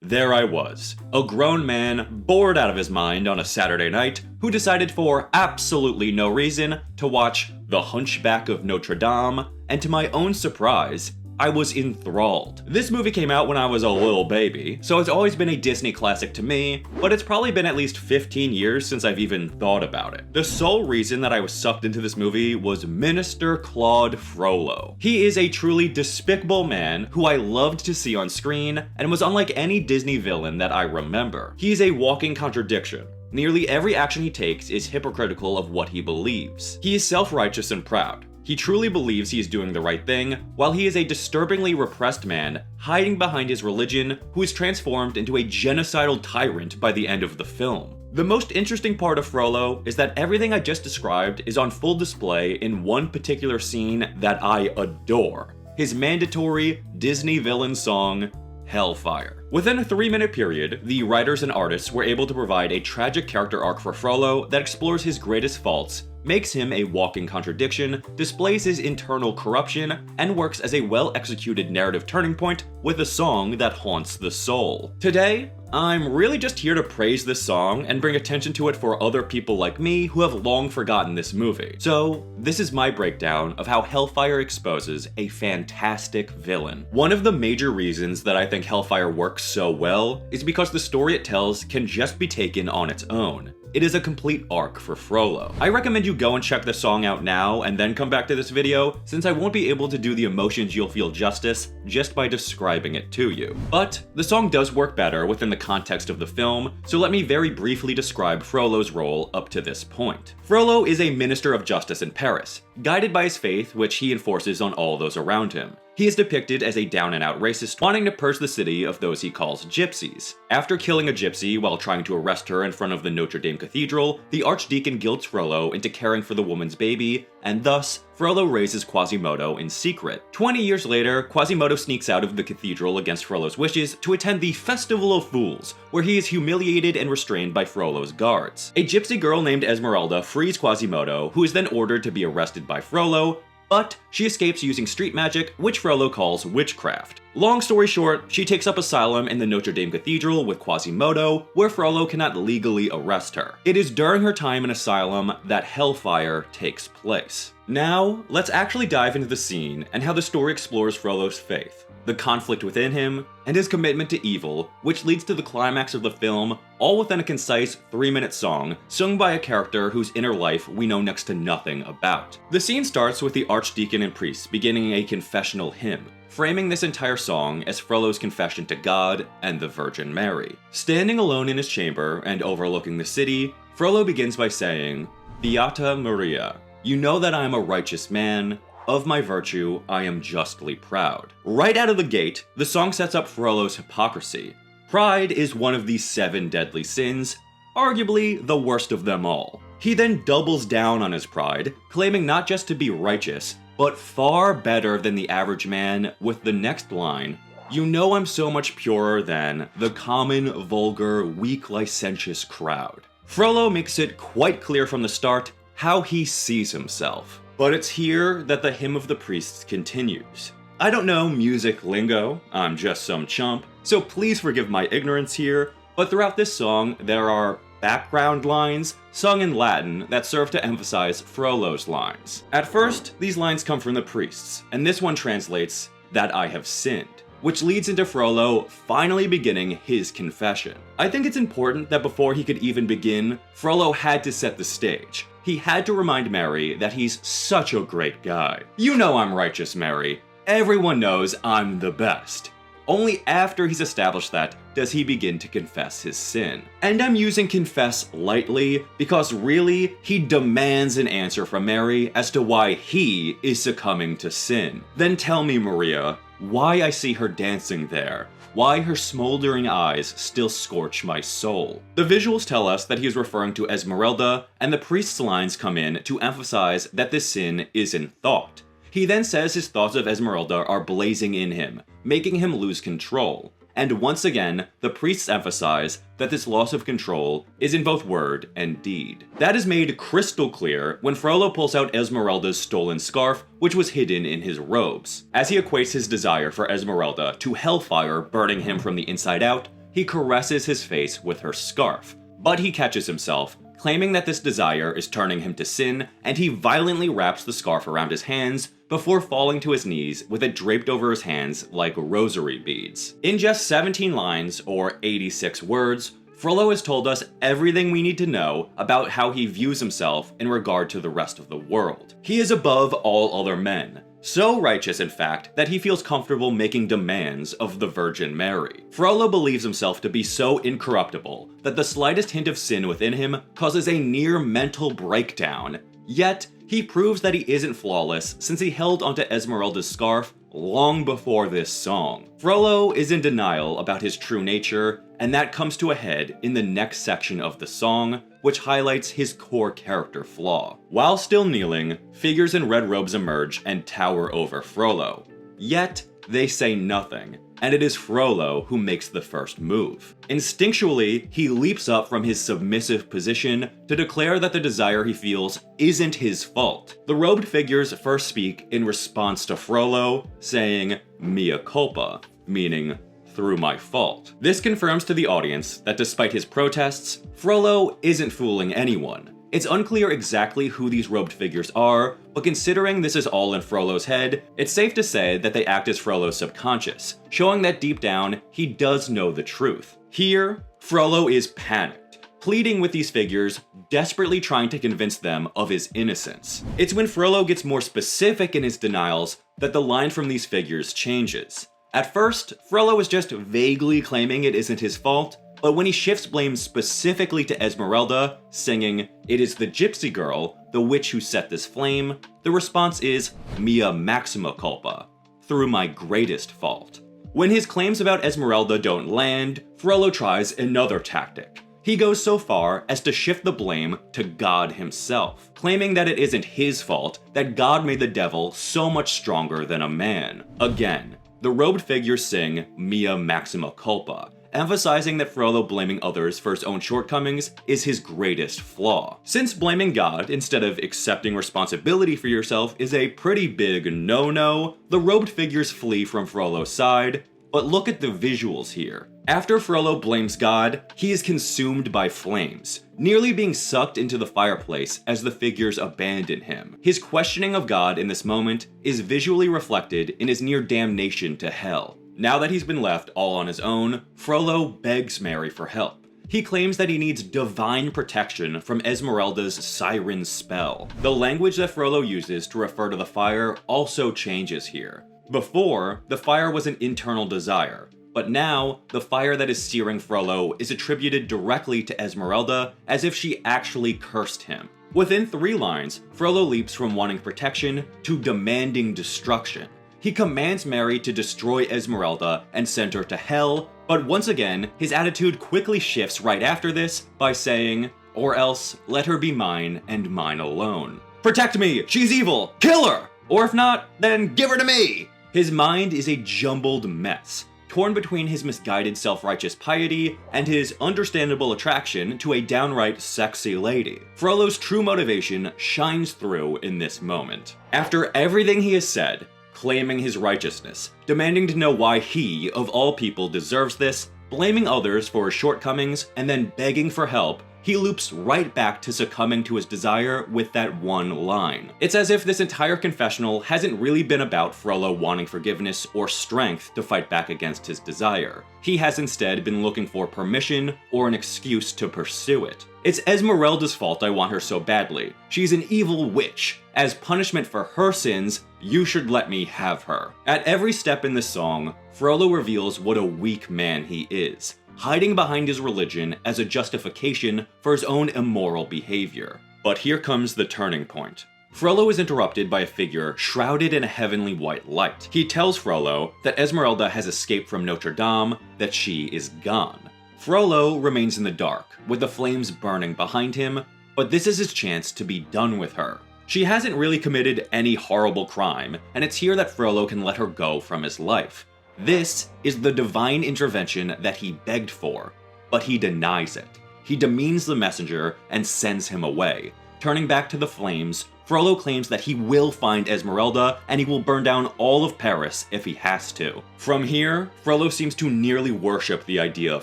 there I was, a grown man bored out of his mind on a Saturday night who decided for absolutely no reason to watch The Hunchback of Notre Dame, and to my own surprise, I was enthralled. This movie came out when I was a little baby, so it's always been a Disney classic to me, but it's probably been at least 15 years since I've even thought about it. The sole reason that I was sucked into this movie was Minister Claude Frollo. He is a truly despicable man who I loved to see on screen, and was unlike any Disney villain that I remember. He is a walking contradiction. Nearly every action he takes is hypocritical of what he believes. He is self-righteous and proud. He truly believes he is doing the right thing, while he is a disturbingly repressed man hiding behind his religion who is transformed into a genocidal tyrant by the end of the film. The most interesting part of Frollo is that everything I just described is on full display in one particular scene that I adore: his mandatory Disney villain song, Hellfire. Within a 3-minute period, the writers and artists were able to provide a tragic character arc for Frollo that explores his greatest faults, makes him a walking contradiction, displays his internal corruption, and works as a well-executed narrative turning point with a song that haunts the soul. Today, I'm really just here to praise this song and bring attention to it for other people like me who have long forgotten this movie. So, this is my breakdown of how Hellfire exposes a fantastic villain. One of the major reasons that I think Hellfire works so well is because the story it tells can just be taken on its own. It is a complete arc for Frollo. I recommend you go and check the song out now and then come back to this video, since I won't be able to do the emotions you'll feel justice just by describing it to you. But the song does work better within the context of the film, so let me very briefly describe Frollo's role up to this point. Frollo is a minister of justice in Paris, guided by his faith, which he enforces on all those around him. He is depicted as a down-and-out racist wanting to purge the city of those he calls gypsies. After killing a gypsy while trying to arrest her in front of the Notre Dame Cathedral, the Archdeacon guilts Frollo into caring for the woman's baby, and thus, Frollo raises Quasimodo in secret. 20 years later, Quasimodo sneaks out of the cathedral against Frollo's wishes to attend the Festival of Fools, where he is humiliated and restrained by Frollo's guards. A gypsy girl named Esmeralda frees Quasimodo, who is then ordered to be arrested by Frollo, but she escapes using street magic, which Frollo calls witchcraft. Long story short, she takes up asylum in the Notre Dame Cathedral with Quasimodo, where Frollo cannot legally arrest her. It is during her time in asylum that Hellfire takes place. Now, let's actually dive into the scene and how the story explores Frollo's faith, the conflict within him, and his commitment to evil, which leads to the climax of the film, all within a concise 3-minute song sung by a character whose inner life we know next to nothing about. The scene starts with the Archdeacon and priest beginning a confessional hymn, framing this entire song as Frollo's confession to God and the Virgin Mary. Standing alone in his chamber and overlooking the city, Frollo begins by saying, "Beata Maria, you know that I am a righteous man. Of my virtue, I am justly proud." Right out of the gate, the song sets up Frollo's hypocrisy. Pride is one of the 7 deadly sins, arguably the worst of them all. He then doubles down on his pride, claiming not just to be righteous, but far better than the average man with the next line, "You know I'm so much purer than the common, vulgar, weak, licentious crowd." Frollo makes it quite clear from the start how he sees himself. But it's here that the hymn of the priests continues. I don't know music lingo, I'm just some chump, so please forgive my ignorance here, but throughout this song there are background lines sung in Latin that serve to emphasize Frollo's lines. At first, these lines come from the priests, and this one translates, "that I have sinned," which leads into Frollo finally beginning his confession. I think it's important that before he could even begin, Frollo had to set the stage. He had to remind Mary that he's such a great guy. "You know I'm righteous, Mary. Everyone knows I'm the best." Only after he's established that does he begin to confess his sin. And I'm using confess lightly because really, he demands an answer from Mary as to why he is succumbing to sin. "Then tell me, Maria, why I see her dancing there, why her smoldering eyes still scorch my soul." The visuals tell us that he is referring to Esmeralda, and the priest's lines come in to emphasize that this sin is in thought. He then says his thoughts of Esmeralda are blazing in him, making him lose control. And once again, the priests emphasize that this loss of control is in both word and deed. That is made crystal clear when Frollo pulls out Esmeralda's stolen scarf, which was hidden in his robes. As he equates his desire for Esmeralda to Hellfire burning him from the inside out, he caresses his face with her scarf. But he catches himself, claiming that this desire is turning him to sin, and he violently wraps the scarf around his hands before falling to his knees with it draped over his hands like rosary beads. In just 17 lines, or 86 words, Frollo has told us everything we need to know about how he views himself in regard to the rest of the world. He is above all other men, so righteous in fact that he feels comfortable making demands of the Virgin Mary. Frollo believes himself to be so incorruptible that the slightest hint of sin within him causes a near mental breakdown. Yet, he proves that he isn't flawless since he held onto Esmeralda's scarf long before this song. Frollo is in denial about his true nature, and that comes to a head in the next section of the song, which highlights his core character flaw. While still kneeling, figures in red robes emerge and tower over Frollo. Yet, they say nothing, and it is Frollo who makes the first move. Instinctually, he leaps up from his submissive position to declare that the desire he feels isn't his fault. The robed figures first speak in response to Frollo, saying, "Mea culpa," meaning, "through my fault." This confirms to the audience that despite his protests, Frollo isn't fooling anyone. It's unclear exactly who these robed figures are, but considering this is all in Frollo's head, it's safe to say that they act as Frollo's subconscious, showing that deep down, he does know the truth. Here, Frollo is panicked, pleading with these figures, desperately trying to convince them of his innocence. It's when Frollo gets more specific in his denials that the line from these figures changes. At first, Frollo is just vaguely claiming it isn't his fault, but when he shifts blame specifically to Esmeralda, singing, "It is the gypsy girl, the witch who set this flame," the response is, "Mea maxima culpa," through my greatest fault. When his claims about Esmeralda don't land, Frollo tries another tactic. He goes so far as to shift the blame to God himself, claiming that it isn't his fault that God made the devil so much stronger than a man. Again, the robed figures sing "Mea maxima culpa," emphasizing that Frollo blaming others for his own shortcomings is his greatest flaw. Since blaming God instead of accepting responsibility for yourself is a pretty big no-no, the robed figures flee from Frollo's side, but look at the visuals here. After Frollo blames God, he is consumed by flames, nearly being sucked into the fireplace as the figures abandon him. His questioning of God in this moment is visually reflected in his near damnation to hell. Now that he's been left all on his own, Frollo begs Mary for help. He claims that he needs divine protection from Esmeralda's siren spell. The language that Frollo uses to refer to the fire also changes here. Before, the fire was an internal desire, but now, the fire that is searing Frollo is attributed directly to Esmeralda as if she actually cursed him. Within 3 lines, Frollo leaps from wanting protection to demanding destruction. He commands Mary to destroy Esmeralda and send her to hell, but once again, his attitude quickly shifts right after this by saying, "Or else, let her be mine and mine alone. Protect me! She's evil! Kill her! Or if not, then give her to me!" His mind is a jumbled mess, torn between his misguided self-righteous piety and his understandable attraction to a downright sexy lady. Frollo's true motivation shines through in this moment. After everything he has said, claiming his righteousness, demanding to know why he, of all people, deserves this, blaming others for his shortcomings, and then begging for help, he loops right back to succumbing to his desire with that one line. It's as if this entire confessional hasn't really been about Frollo wanting forgiveness or strength to fight back against his desire. He has instead been looking for permission or an excuse to pursue it. "It's Esmeralda's fault I want her so badly. She's an evil witch. As punishment for her sins, you should let me have her." At every step in this song, Frollo reveals what a weak man he is, hiding behind his religion as a justification for his own immoral behavior. But here comes the turning point. Frollo is interrupted by a figure shrouded in a heavenly white light. He tells Frollo that Esmeralda has escaped from Notre Dame, that she is gone. Frollo remains in the dark, with the flames burning behind him, but this is his chance to be done with her. She hasn't really committed any horrible crime, and it's here that Frollo can let her go from his life. This is the divine intervention that he begged for, but he denies it. He demeans the messenger and sends him away, Turning back to the flames, Frollo claims that he will find Esmeralda and he will burn down all of Paris if he has to. From here, Frollo seems to nearly worship the idea of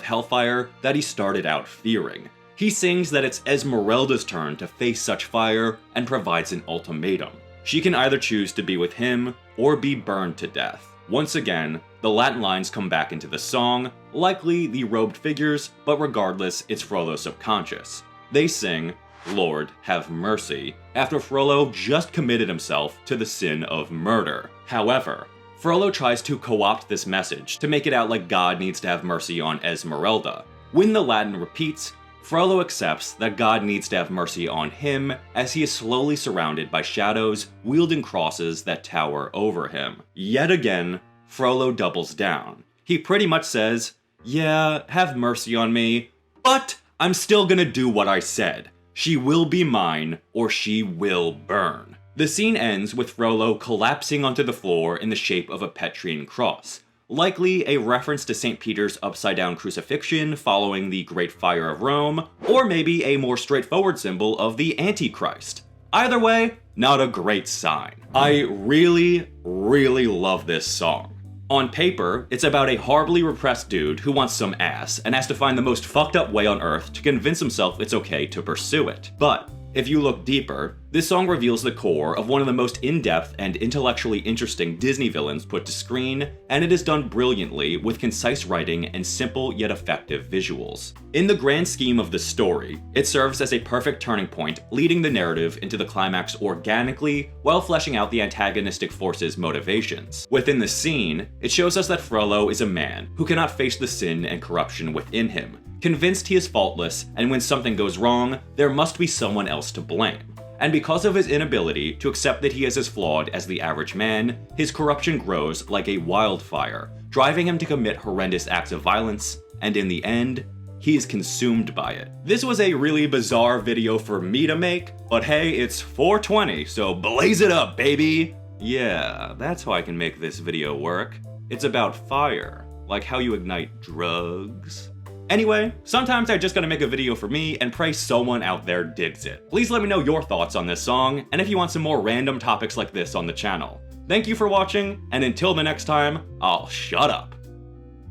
Hellfire that he started out fearing. He sings that it's Esmeralda's turn to face such fire and provides an ultimatum. She can either choose to be with him or be burned to death. Once again, the Latin lines come back into the song, likely the robed figures, but regardless, it's Frollo's subconscious. They sing, "Lord, have mercy," after Frollo just committed himself to the sin of murder. However, Frollo tries to co-opt this message to make it out like God needs to have mercy on Esmeralda. When the Latin repeats, Frollo accepts that God needs to have mercy on him as he is slowly surrounded by shadows wielding crosses that tower over him. Yet again, Frollo doubles down. He pretty much says, "Yeah, have mercy on me, but I'm still gonna do what I said. She will be mine, or she will burn." The scene ends with Frollo collapsing onto the floor in the shape of a Petrine cross, likely a reference to St. Peter's upside-down crucifixion following the Great Fire of Rome, or maybe a more straightforward symbol of the Antichrist. Either way, not a great sign. I really love this song. On paper, it's about a horribly repressed dude who wants some ass and has to find the most fucked up way on earth to convince himself it's okay to pursue it. But if you look deeper, this song reveals the core of one of the most in-depth and intellectually interesting Disney villains put to screen, and it is done brilliantly with concise writing and simple yet effective visuals. In the grand scheme of the story, it serves as a perfect turning point, leading the narrative into the climax organically while fleshing out the antagonistic force's motivations. Within the scene, it shows us that Frollo is a man who cannot face the sin and corruption within him, convinced he is faultless, and when something goes wrong, there must be someone else to blame. And because of his inability to accept that he is as flawed as the average man, his corruption grows like a wildfire, driving him to commit horrendous acts of violence, and in the end, he is consumed by it. This was a really bizarre video for me to make, but hey, it's 420, so blaze it up, baby! Yeah, that's how I can make this video work. It's about fire, like how you ignite drugs. Anyway, sometimes I just gotta make a video for me and pray someone out there digs it. Please let me know your thoughts on this song, and if you want some more random topics like this on the channel. Thank you for watching, and until the next time, I'll shut up.